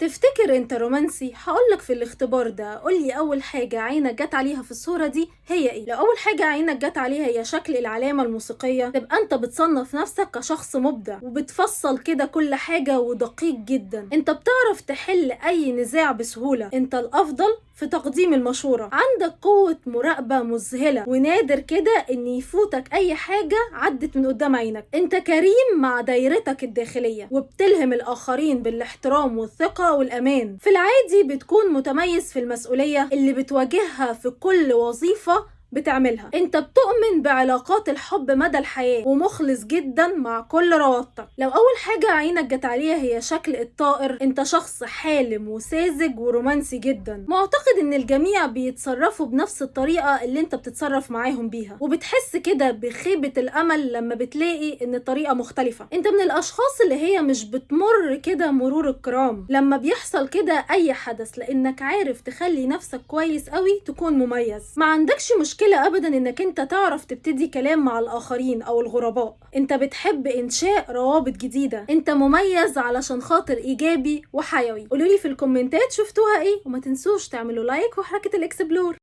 تفتكر انت رومانسي؟ هقولك في الاختبار ده. قولي اول حاجة عينك جت عليها في الصورة دي هي ايه؟ لو اول حاجة عينك جت عليها هي شكل العلامة الموسيقية، تبقى انت بتصنف نفسك كشخص مبدع وبتفصل كده كل حاجة ودقيق جدا. انت بتعرف تحل اي نزاع بسهولة، انت الافضل في تقديم المشورة، عندك قوة مراقبة مذهلة، ونادر كده ان يفوتك اي حاجة عدت من قدام عينك. انت كريم مع دايرتك الداخلية وبتلهم الاخرين بالاحترام والثقة والامان. في العادي بتكون متميز في المسؤولية اللي بتواجهها في كل وظيفة بتعملها. انت بتؤمن بعلاقات الحب مدى الحياة ومخلص جدا مع كل روابطك. لو اول حاجة عينك جت عليها هي شكل الطائر، انت شخص حالم وساذج ورومانسي جدا. معتقد ان الجميع بيتصرفوا بنفس الطريقة اللي انت بتتصرف معاهم بيها، وبتحس كده بخيبة الامل لما بتلاقي ان الطريقة مختلفة. انت من الاشخاص اللي هي مش بتمر كده مرور الكرام لما بيحصل كده اي حدث، لانك عارف تخلي نفسك كويس قوي تكون مميز. ما عندكش مشكلة ابدا انك انت تعرف تبتدي كلام مع الاخرين او الغرباء. انت بتحب انشاء روابط جديدة. انت مميز علشان خاطر ايجابي وحيوي. قولولي في الكومنتات شفتوها ايه، وما تنسوش تعملوا لايك وحركة الاكسبلور.